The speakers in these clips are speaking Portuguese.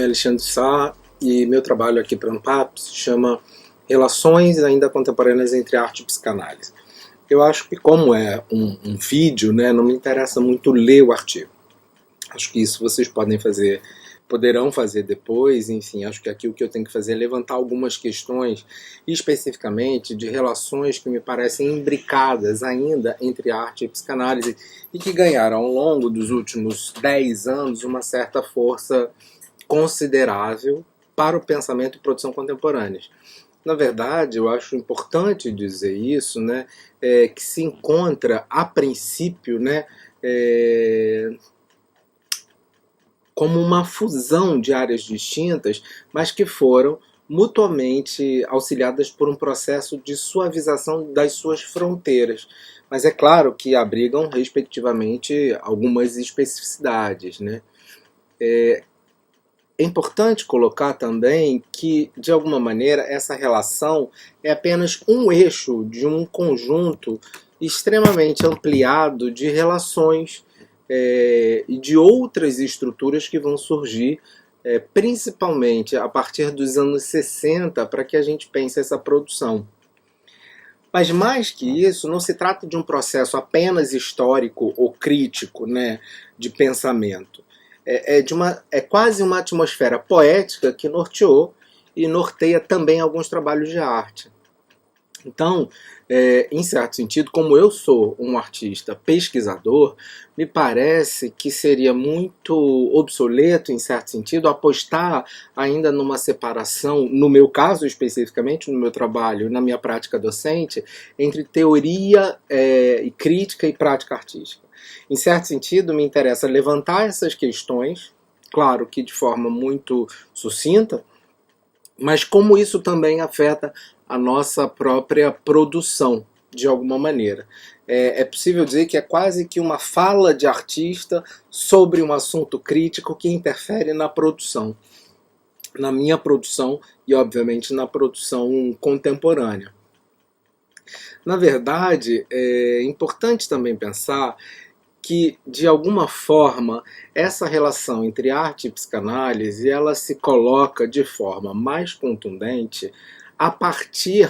Alexandre Sá e meu trabalho aqui para a Ampap se chama Relações ainda contemporâneas entre arte e psicanálise. Eu acho que como é um vídeo, né, não me interessa muito ler o artigo. Acho que isso vocês poderão fazer depois, enfim, acho que aqui o que eu tenho que fazer é levantar algumas questões, especificamente de relações que me parecem imbricadas ainda entre arte e psicanálise e que ganharam ao longo dos últimos 10 anos uma certa força considerável para o pensamento e produção contemporâneas. Na verdade, eu acho importante dizer isso, né, que se encontra, a princípio, né, como uma fusão de áreas distintas, mas que foram mutuamente auxiliadas por um processo de suavização das suas fronteiras. Mas é claro que abrigam, respectivamente, algumas especificidades, né? É importante colocar também que, de alguma maneira, essa relação é apenas um eixo de um conjunto extremamente ampliado de relações e de outras estruturas que vão surgir, principalmente a partir dos anos 60, para que a gente pense essa produção. Mas mais que isso, não se trata de um processo apenas histórico ou crítico, né, de pensamento. É quase uma atmosfera poética que norteou e norteia também alguns trabalhos de arte. Então, em certo sentido, como eu sou um artista pesquisador, me parece que seria muito obsoleto, em certo sentido, apostar ainda numa separação, no meu caso especificamente, no meu trabalho, na minha prática docente, entre teoria e crítica e prática artística. Em certo sentido, me interessa levantar essas questões, claro que de forma muito sucinta, mas como isso também afeta a nossa própria produção, de alguma maneira. É possível dizer que é quase que uma fala de artista sobre um assunto crítico que interfere na produção, na minha produção e, obviamente, na produção contemporânea. Na verdade, é importante também pensar que, de alguma forma, essa relação entre arte e psicanálise ela se coloca de forma mais contundente a partir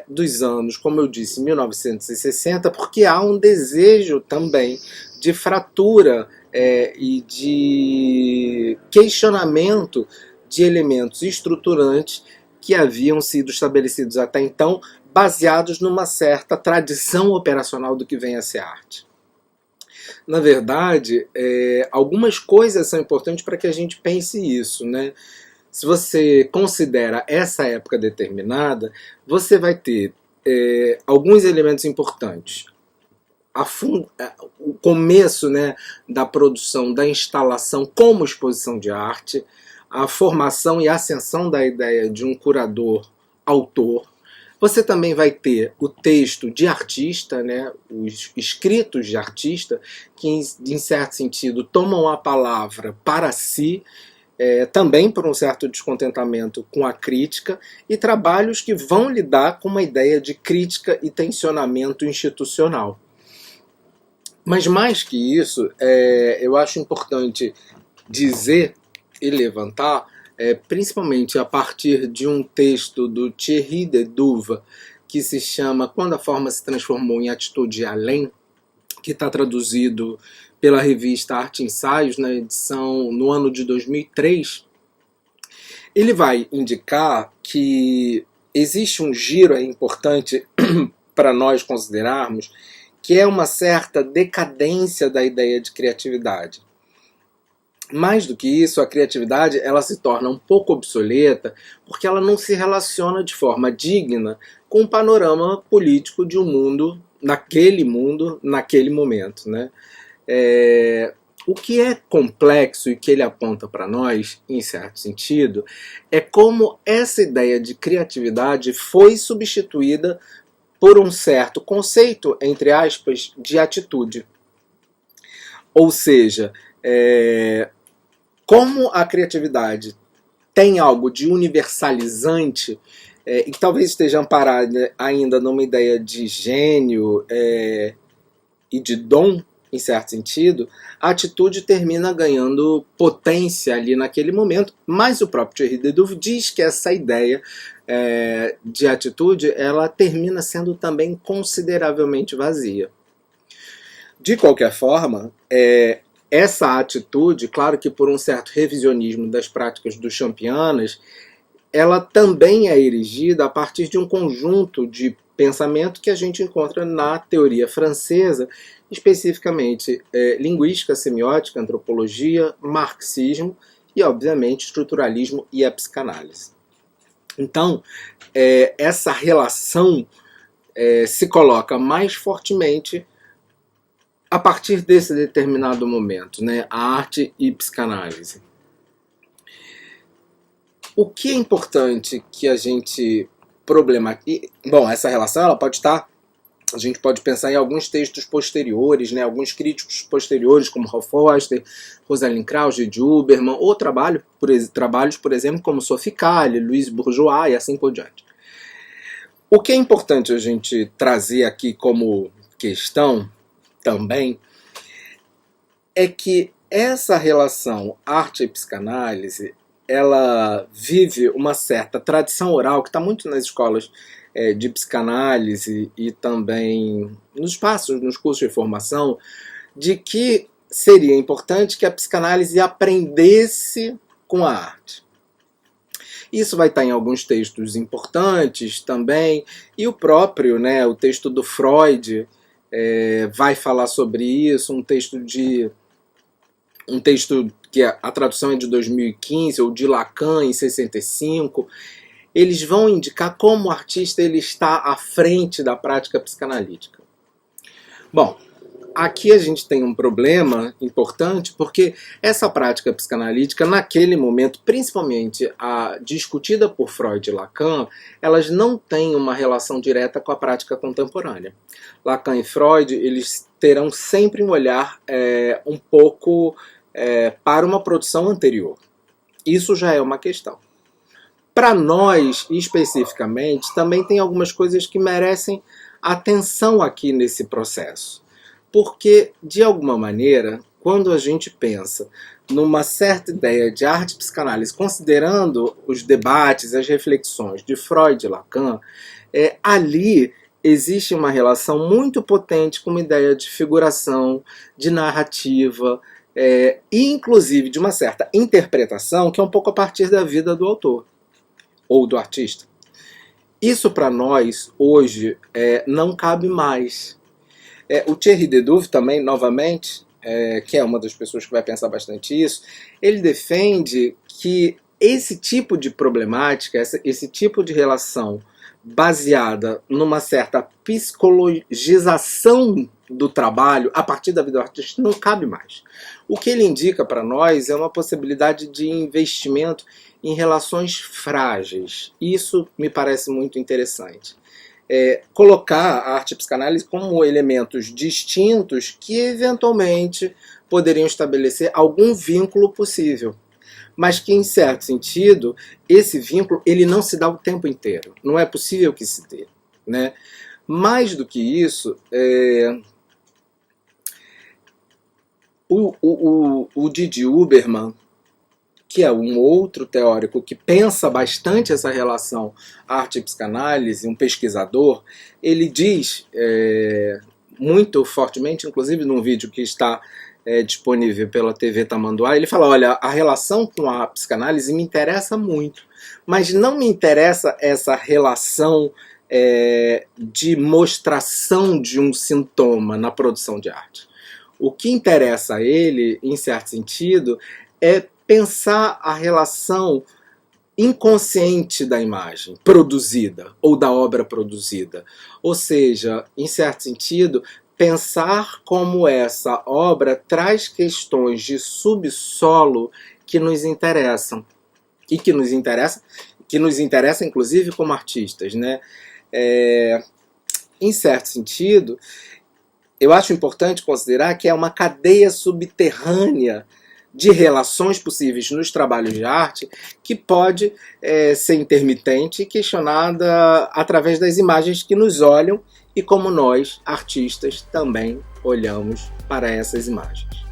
dos anos, como eu disse, 1960, porque há um desejo também de fratura e de questionamento de elementos estruturantes que haviam sido estabelecidos até então, baseados numa certa tradição operacional do que vem a ser arte. Na verdade, algumas coisas são importantes para que a gente pense isso, né? Se você considera essa época determinada, você vai ter alguns elementos importantes. O começo, né, da produção, da instalação como exposição de arte, a formação e ascensão da ideia de um curador-autor. Você também vai ter o texto de artista, né, os escritos de artista, que, em certo sentido, tomam a palavra para si, também por um certo descontentamento com a crítica, e trabalhos que vão lidar com uma ideia de crítica e tensionamento institucional. Mas mais que isso, eu acho importante dizer e levantar, principalmente a partir de um texto do Thierry Dedouva, que se chama Quando a Forma se Transformou em Atitude Além, que está traduzido pela revista Arte e Ensaios, na edição no ano de 2003, ele vai indicar que existe um giro importante para nós considerarmos, que é uma certa decadência da ideia de criatividade. Mais do que isso, a criatividade ela se torna um pouco obsoleta porque ela não se relaciona de forma digna com o panorama político de um mundo, naquele momento, né? O que é complexo e que ele aponta para nós, em certo sentido, é como essa ideia de criatividade foi substituída por um certo conceito, entre aspas, de atitude. Ou seja, como a criatividade tem algo de universalizante e que talvez esteja amparada ainda numa ideia de gênio e de dom, em certo sentido, a atitude termina ganhando potência ali naquele momento, mas o próprio Thierry Dedouv diz que essa ideia de atitude ela termina sendo também consideravelmente vazia. De qualquer forma, essa atitude, claro que por um certo revisionismo das práticas do Champianas, ela também é erigida a partir de um conjunto de pensamento que a gente encontra na teoria francesa, especificamente linguística, semiótica, antropologia, marxismo e, obviamente, estruturalismo e a psicanálise. Então, essa relação se coloca mais fortemente a partir desse determinado momento, né? A arte e psicanálise. O que é importante que a gente problematize... Bom, essa relação ela pode estar... A gente pode pensar em alguns textos posteriores, né? Alguns críticos posteriores, como Ralph Foster, Rosalind Krauss, de Huberman, ou trabalhos, por exemplo, como Sophie Calle, Louise Bourgeois e assim por diante. O que é importante a gente trazer aqui como questão também é que essa relação arte e psicanálise ela vive uma certa tradição oral que está muito nas escolas de psicanálise e também nos espaços, nos cursos de formação, de que seria importante que a psicanálise aprendesse com a arte. Isso vai estar em alguns textos importantes também, e o próprio, né, o texto do Freud vai falar sobre isso, um texto que a tradução é de 2015, ou de Lacan, em 65, eles vão indicar como o artista ele está à frente da prática psicanalítica. Bom, aqui a gente tem um problema importante, porque essa prática psicanalítica, naquele momento, principalmente a discutida por Freud e Lacan, elas não têm uma relação direta com a prática contemporânea. Lacan e Freud, eles terão sempre um olhar um pouco para uma produção anterior. Isso já é uma questão. Para nós, especificamente, também tem algumas coisas que merecem atenção aqui nesse processo. Porque, de alguma maneira, quando a gente pensa numa certa ideia de arte e psicanálise, considerando os debates, as reflexões de Freud e Lacan, ali existe uma relação muito potente com uma ideia de figuração, de narrativa, e inclusive de uma certa interpretação que é um pouco a partir da vida do autor ou do artista. Isso para nós, hoje, não cabe mais. O Thierry Dedouv também, novamente, que é uma das pessoas que vai pensar bastante isso, ele defende que esse tipo de problemática, esse tipo de relação baseada numa certa psicologização do trabalho a partir da vida do artista não cabe mais. O que ele indica para nós é uma possibilidade de investimento em relações frágeis. Isso me parece muito interessante. Colocar a arte e a psicanálise como elementos distintos que eventualmente poderiam estabelecer algum vínculo possível, mas que, em certo sentido, esse vínculo ele não se dá o tempo inteiro. Não é possível que se dê, né? Mais do que isso, o Didi Huberman, que é um outro teórico que pensa bastante essa relação arte e psicanálise, um pesquisador, ele diz muito fortemente, inclusive num vídeo que está disponível pela TV Tamanduá, ele fala, olha, a relação com a psicanálise me interessa muito, mas não me interessa essa relação de mostração de um sintoma na produção de arte. O que interessa a ele, em certo sentido, é pensar a relação inconsciente da imagem produzida ou da obra produzida. Ou seja, em certo sentido, pensar como essa obra traz questões de subsolo que nos interessam. E que nos interessa inclusive como artistas, né? Em certo sentido, eu acho importante considerar que é uma cadeia subterrânea de relações possíveis nos trabalhos de arte que pode ser intermitente e questionada através das imagens que nos olham e como nós, artistas, também olhamos para essas imagens.